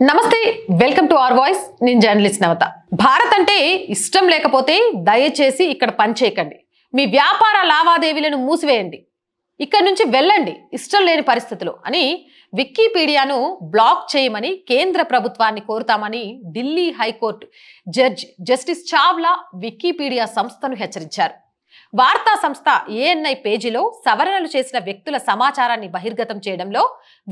నమస్తే welcome to our voice నేను journalist నవత భారత్ అంటే ఇష్టం లేకపోతే దయచేసి ఇక్కడ పని చేయకండి మీ వ్యాపార లావాదేవీలను మూసివేయండి ఇక్కడ నుంచి వెళ్ళండి ఇష్టం లేని పరిస్థితులు అని వికీపీడియాను బ్లాక్ చేయమని కేంద్ర ప్రభుత్వాన్ని కోరుతామని Delhi high court judge justice Chawla Wikipedia సంస్థను హెచ్చరించారు వార్తా సంస్థ ఏఎన్ఐ పేజీలో సవరణలు చేసిన వ్యక్తుల సమాచారాన్ని బహిర్గతం చేయడంలో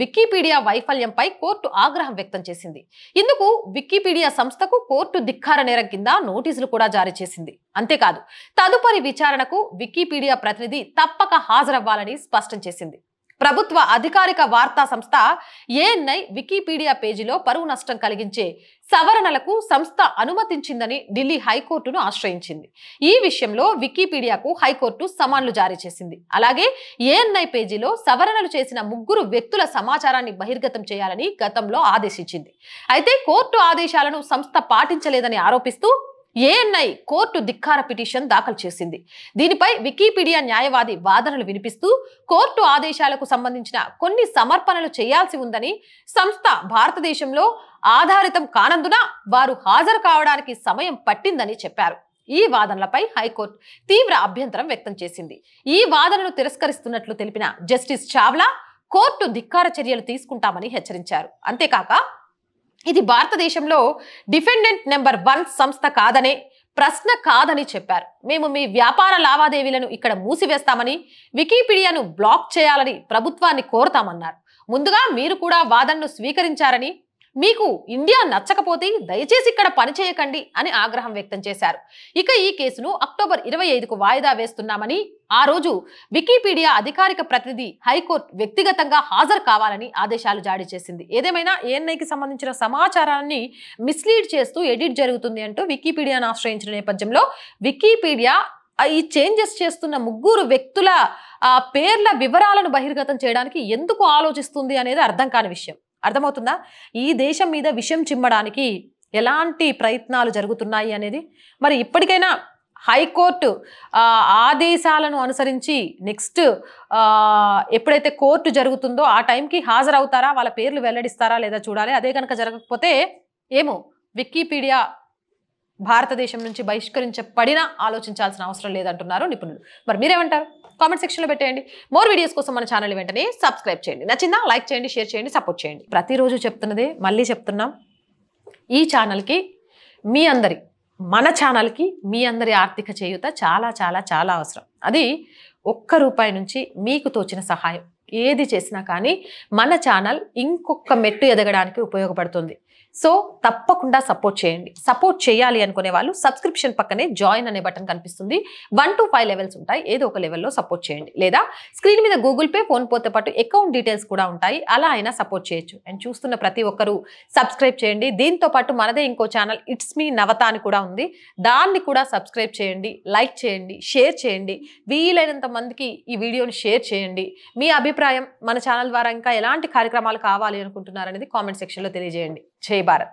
వికీపీడియా వైఫల్యంపై కోర్టు ఆగ్రహం వ్యక్తం చేసింది. ఇందుకు వికీపీడియా సంస్థకు కోర్టు ధిక్కార నేరం కింద నోటీసులు కూడా జారీ చేసింది. అంతేకాదు తదుపరి విచారణకు వికీపీడియా ప్రతినిధి తప్పక హాజరవ్వాలని స్పష్టం చేసింది. ప్రభుత్వ అధికారిక వార్తా సంస్థ ఏఎన్ఐ వికీపీడియా పేజీలో పరువు నష్టం కలిగించే సవరణలకు సంస్థ అనుమతించిందని ఢిల్లీ హైకోర్టును ఆశ్రయించింది. ఈ విషయంలో వికీపీడియాకు హైకోర్టు సమన్లు జారీ చేసింది. అలాగే ఏఎన్ఐ పేజీలో సవరణలు చేసిన 3 వ్యక్తుల సమాచారాన్ని బహిర్గతం చేయాలని గతంలో ఆదేశించింది. అయితే కోర్టు ఆదేశాలను సంస్థ పాటించలేదని ఆరోపిస్తూ ఏఎన్ఐ కోర్టు ధిక్కార పిటిషన్ దాఖలు చేసింది. దీనిపై వికీపీడియా న్యాయవాది వాదనలు వినిపిస్తూ కోర్టు ఆదేశాలకు సంబంధించిన కొన్ని సమర్పణలు చేయాల్సి ఉందని, సంస్థ భారతదేశంలో ఆధారితం కానందున వారు హాజరు కావడానికి సమయం పట్టిందని చెప్పారు. ఈ వాదనలపై హైకోర్టు తీవ్ర అభ్యంతరం వ్యక్తం చేసింది. ఈ వాదనను తిరస్కరిస్తున్నట్లు తెలిపిన జస్టిస్ చావ్లా కోర్టు ధిక్కార చర్యలు తీసుకుంటామని హెచ్చరించారు. అంతేకాక ఇది భారతదేశంలో డిఫెండెంట్ నెంబర్ 1 సంస్థ కాదనే ప్రశ్న కాదని చెప్పారు. మేము మీ వ్యాపార లావాదేవీలను ఇక్కడ మూసివేస్తామని, వికీపీడియాను బ్లాక్ చేయాలని ప్రభుత్వాన్ని కోరుతామన్నారు. ముందుగా మీరు కూడా వాదనను స్వీకరించారని, మీకు ఇండియా నచ్చకపోతే దయచేసి ఇక్కడ పనిచేయకండి అని ఆగ్రహం వ్యక్తం చేశారు. ఇక ఈ కేసును అక్టోబర్ 25కు వాయిదా వేస్తున్నామని, ఆ రోజు వికీపీడియా అధికారిక ప్రతినిధి హైకోర్టు వ్యక్తిగతంగా హాజరు కావాలని ఆదేశాలు జారీ చేసింది. ఏదేమైనా ఏఎన్ఐకి సంబంధించిన సమాచారాన్ని మిస్లీడ్ చేస్తూ ఎడిట్ జరుగుతుంది అంటూ వికీపీడియాను ఆశ్రయించిన నేపథ్యంలో వికీపీడియా ఈ చేంజెస్ చేస్తున్న 3 వ్యక్తుల పేర్ల వివరాలను బహిర్గతం చేయడానికి ఎందుకు ఆలోచిస్తుంది అనేది అర్థం కాని విషయం. అర్థమవుతుందా? ఈ దేశం మీద విషం చిమ్మడానికి ఎలాంటి ప్రయత్నాలు జరుగుతున్నాయి అనేది. మరి ఇప్పటికైనా హైకోర్టు ఆదేశాలను అనుసరించి నెక్స్ట్ ఎప్పుడైతే కోర్టు జరుగుతుందో ఆ టైంకి హాజరవుతారా, వాళ్ళ పేర్లు వెల్లడిస్తారా లేదా చూడాలి. అదే కనుక జరగకపోతే ఏమో వికీపీడియా భారతదేశం నుంచి బహిష్కరించబడినా ఆలోచించాల్సిన అవసరం లేదంటున్నారు నిపుణులు. మరి మీరేమంటారు? కామెంట్ సెక్షన్లో పెట్టేయండి. మోర్ వీడియోస్ కోసం మన ఛానల్ వెంటనే సబ్స్క్రైబ్ చేయండి. నచ్చిందా? లైక్ చేయండి, షేర్ చేయండి, సపోర్ట్ చేయండి. ప్రతిరోజు చెప్తున్నదే మళ్ళీ చెప్తున్నాం, ఈ ఛానల్కి మన ఛానల్కి మీ అందరి ఆర్థిక చేయూత చాలా చాలా చాలా అవసరం. అది ₹1 నుంచి మీకు తోచిన సహాయం ఏది చేసినా కానీ మన ఛానల్ ఇంకొక మెట్టు ఎదగడానికి ఉపయోగపడుతుంది. సో తప్పకుండా సపోర్ట్ చేయండి. సపోర్ట్ చేయాలి అనుకునే వాళ్ళు సబ్స్క్రిప్షన్ పక్కనే జాయిన్ అనే బటన్ కనిపిస్తుంది. 1 to 5 లెవెల్స్ ఉంటాయి. ఏదో ఒక లెవెల్లో సపోర్ట్ చేయండి. లేదా స్క్రీన్ మీద గూగుల్ పే, ఫోన్ పేతో పాటు అకౌంట్ డీటెయిల్స్ కూడా ఉంటాయి. అలా అయినా సపోర్ట్ చేయొచ్చు. అండ్ చూస్తున్న ప్రతి ఒక్కరూ సబ్స్క్రైబ్ చేయండి. దీంతో పాటు మనదే ఇంకో ఛానల్ ఇట్స్ మీ నవత అని కూడా ఉంది. దాన్ని కూడా సబ్స్క్రైబ్ చేయండి, లైక్ చేయండి, షేర్ చేయండి. వీలైనంత మందికి ఈ వీడియోని షేర్ చేయండి. మీ అభిప్రాయం, మన ఛానల్ ద్వారా ఇంకా ఎలాంటి కార్యక్రమాలు కావాలి అనుకుంటున్నారనేది కామెంట్ సెక్షన్లో తెలియజేయండి. జై భారత్.